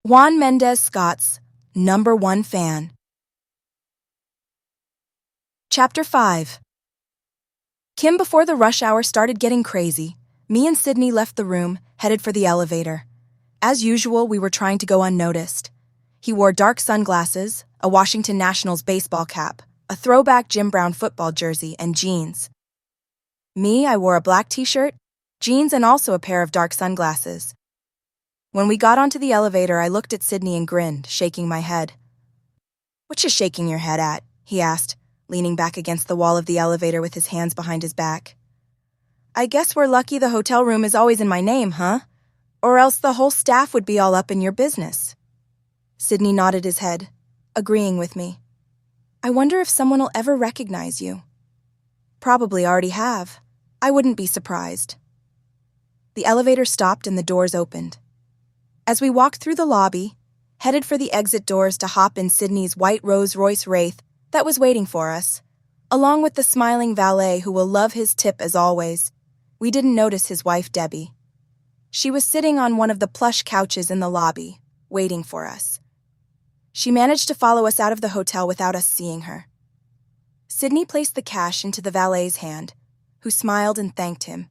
Juan Mendez Scott's #1 fan. Chapter 5. Kim, before the rush hour started getting crazy, me and Sydney left the room, headed for the elevator. As usual, we were trying to go unnoticed. He wore dark sunglasses, a Washington Nationals baseball cap, a throwback Jim Brown football jersey, and jeans. Me, I wore a black t-shirt, jeans, and also a pair of dark sunglasses. When we got onto the elevator, I looked at Sydney and grinned, shaking my head. "What you shaking your head at?" he asked, leaning back against the wall of the elevator with his hands behind his back. "I guess we're lucky the hotel room is always in my name, huh? Or else the whole staff would be all up in your business." Sydney nodded his head, agreeing with me. "I wonder if someone will ever recognize you." "Probably already have. I wouldn't be surprised." The elevator stopped and the doors opened. As we walked through the lobby, headed for the exit doors to hop in Sydney's white Rolls-Royce Wraith that was waiting for us, along with the smiling valet who will love his tip as always, we didn't notice his wife Debbie. She was sitting on one of the plush couches in the lobby, waiting for us. She managed to follow us out of the hotel without us seeing her. Sydney placed the cash into the valet's hand, who smiled and thanked him.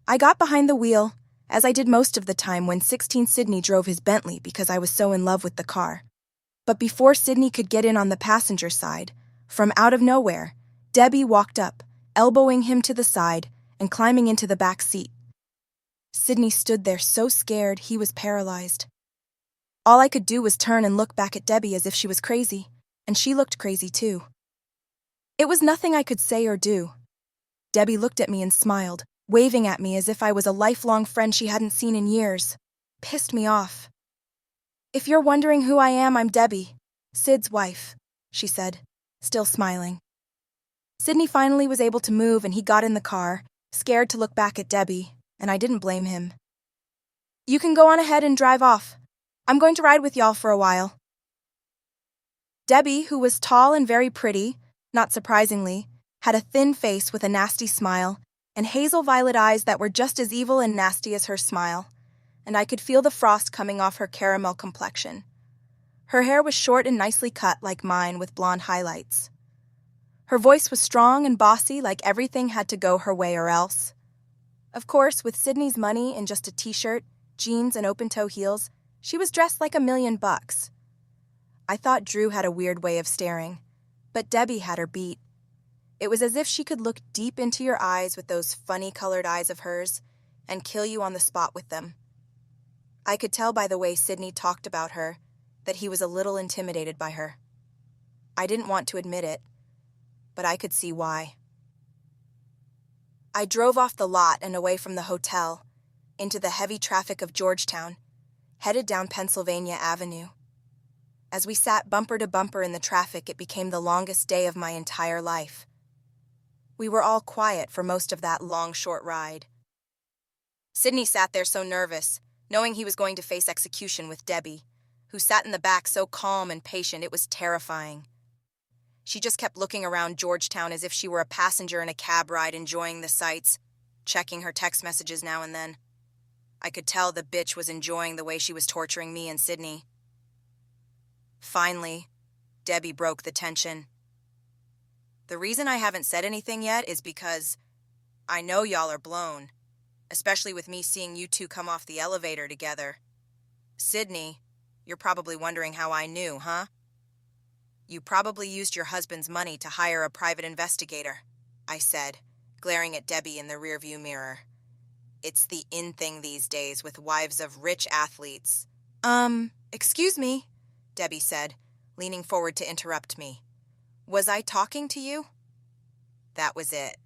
I got behind the wheel, as I did most of the time when 16 Sydney drove his Bentley because I was so in love with the car. But before Sydney could get in on the passenger side, from out of nowhere, Debbie walked up, elbowing him to the side and climbing into the back seat. Sydney stood there so scared he was paralyzed. All I could do was turn and look back at Debbie as if she was crazy, and she looked crazy too. It was nothing I could say or do. Debbie looked at me and smiled, waving at me as if I was a lifelong friend she hadn't seen in years. Pissed me off. "If you're wondering who I am, I'm Debbie, Sid's wife," she said, still smiling. Sydney finally was able to move and he got in the car, scared to look back at Debbie, and I didn't blame him. "You can go on ahead and drive off. I'm going to ride with y'all for a while." Debbie, who was tall and very pretty, not surprisingly, had a thin face with a nasty smile, and hazel violet eyes that were just as evil and nasty as her smile, and I could feel the frost coming off her caramel complexion. Her hair was short and nicely cut like mine with blonde highlights. Her voice was strong and bossy, like everything had to go her way or else. Of course, with Sydney's money in just a t-shirt, jeans, and open-toe heels, she was dressed like $1,000,000. I thought Drew had a weird way of staring, but Debbie had her beat. It was as if she could look deep into your eyes with those funny-colored eyes of hers and kill you on the spot with them. I could tell by the way Sydney talked about her that he was a little intimidated by her. I didn't want to admit it, but I could see why. I drove off the lot and away from the hotel, into the heavy traffic of Georgetown, headed down Pennsylvania Avenue. As we sat bumper to bumper in the traffic, it became the longest day of my entire life. We were all quiet for most of that long, short ride. Sydney sat there so nervous, knowing he was going to face execution with Debbie, who sat in the back so calm and patient it was terrifying. She just kept looking around Georgetown as if she were a passenger in a cab ride enjoying the sights, checking her text messages now and then. I could tell the bitch was enjoying the way she was torturing me and Sydney. Finally, Debbie broke the tension. "The reason I haven't said anything yet is because I know y'all are blown, especially with me seeing you two come off the elevator together. Sydney, you're probably wondering how I knew, huh? You probably used your husband's money to hire a private investigator," I said, glaring at Debbie in the rearview mirror. It's the in thing these days with wives of rich athletes. Excuse me," Debbie said, leaning forward to interrupt me. "Was I talking to you?" That was it.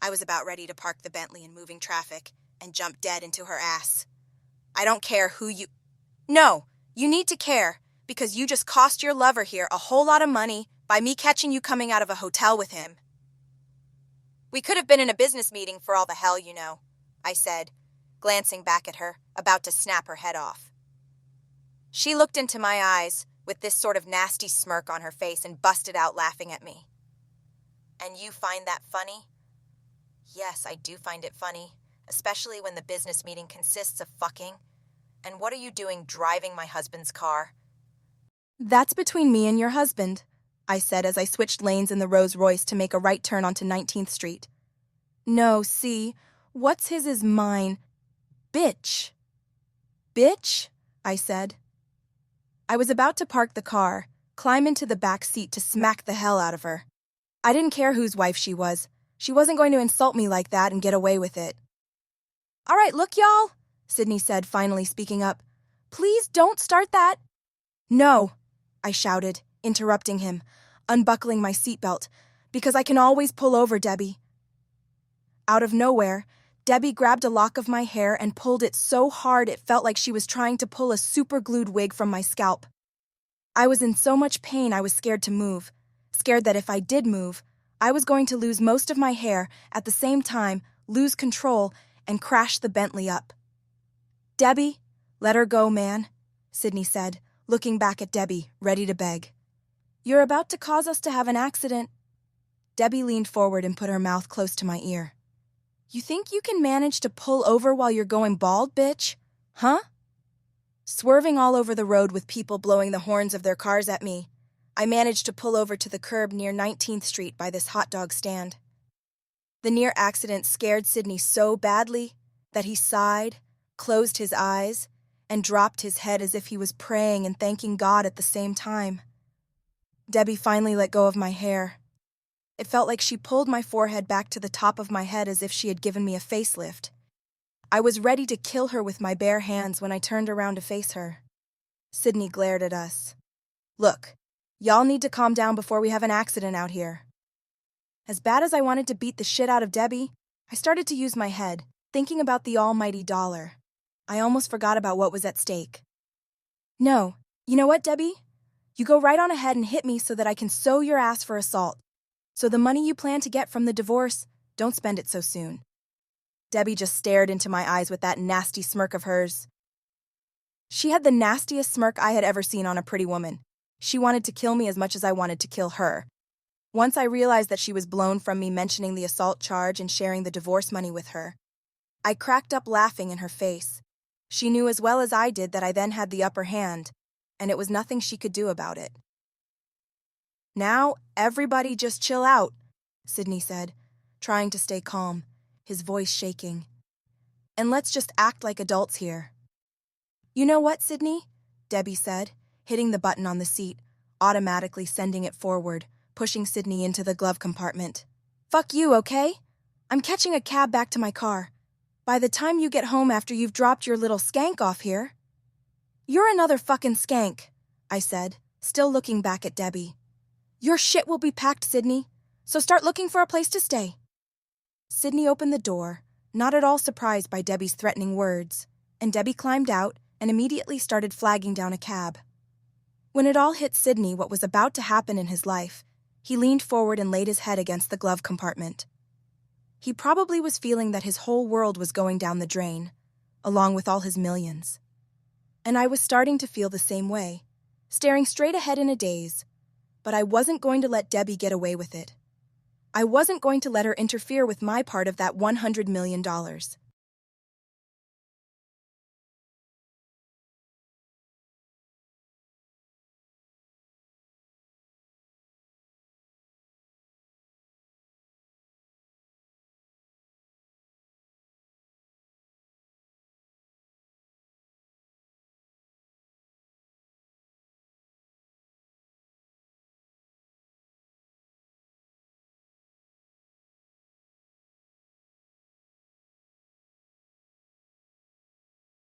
I was about ready to park the Bentley in moving traffic and jump dead into her ass. "I don't care who you—" "No, you need to care, because you just cost your lover here a whole lot of money by me catching you coming out of a hotel with him." "We could have been in a business meeting for all the hell you know," I said, glancing back at her, about to snap her head off. She looked into my eyes with this sort of nasty smirk on her face and busted out laughing at me. "And you find that funny?" "Yes, I do find it funny, especially when the business meeting consists of fucking. And what are you doing driving my husband's car? That's between me and your husband, I said as I switched lanes in the Rolls Royce to make a right turn onto 19th Street. No, see, what's his is mine. Bitch. Bitch, I said. I was about to park the car, climb into the back seat to smack the hell out of her. I didn't care whose wife she was. She wasn't going to insult me like that and get away with it. All right, look, y'all, Sydney said, finally speaking up. Please don't start that. No, I shouted, interrupting him, unbuckling my seatbelt, because I can always pull over, Debbie. Out of nowhere, Debbie grabbed a lock of my hair and pulled it so hard it felt like she was trying to pull a super-glued wig from my scalp. I was in so much pain I was scared to move, scared that if I did move, I was going to lose most of my hair, at the same time, lose control, and crash the Bentley up. Debbie, let her go, man, Sydney said, looking back at Debbie, ready to beg. You're about to cause us to have an accident. Debbie leaned forward and put her mouth close to my ear. You think you can manage to pull over while you're going bald, bitch? Huh? Swerving all over the road with people blowing the horns of their cars at me, I managed to pull over to the curb near 19th Street by this hot dog stand. The near accident scared Sydney so badly that he sighed, closed his eyes, and dropped his head as if he was praying and thanking God at the same time. Debbie finally let go of my hair. It felt like she pulled my forehead back to the top of my head as if she had given me a facelift. I was ready to kill her with my bare hands when I turned around to face her. Sydney glared at us. Look, y'all need to calm down before we have an accident out here. As bad as I wanted to beat the shit out of Debbie, I started to use my head, thinking about the almighty dollar. I almost forgot about what was at stake. No, you know what, Debbie? You go right on ahead and hit me so that I can sew your ass for assault. So the money you plan to get from the divorce, don't spend it so soon. Debbie just stared into my eyes with that nasty smirk of hers. She had the nastiest smirk I had ever seen on a pretty woman. She wanted to kill me as much as I wanted to kill her. Once I realized that she was blown from me mentioning the assault charge and sharing the divorce money with her, I cracked up laughing in her face. She knew as well as I did that I then had the upper hand, and it was nothing she could do about it. Now, everybody just chill out, Sydney said, trying to stay calm, his voice shaking. And let's just act like adults here. You know what, Sydney? Debbie said, hitting the button on the seat, automatically sending it forward, pushing Sydney into the glove compartment. Fuck you, okay? I'm catching a cab back to my car. By the time you get home after you've dropped your little skank off here. You're another fucking skank, I said, still looking back at Debbie. Your shit will be packed, Sydney, so start looking for a place to stay. Sydney opened the door, not at all surprised by Debbie's threatening words, and Debbie climbed out and immediately started flagging down a cab. When it all hit Sydney what was about to happen in his life, he leaned forward and laid his head against the glove compartment. He probably was feeling that his whole world was going down the drain, along with all his millions. And I was starting to feel the same way, staring straight ahead in a daze. But I wasn't going to let Debbie get away with it. I wasn't going to let her interfere with my part of that $100 million.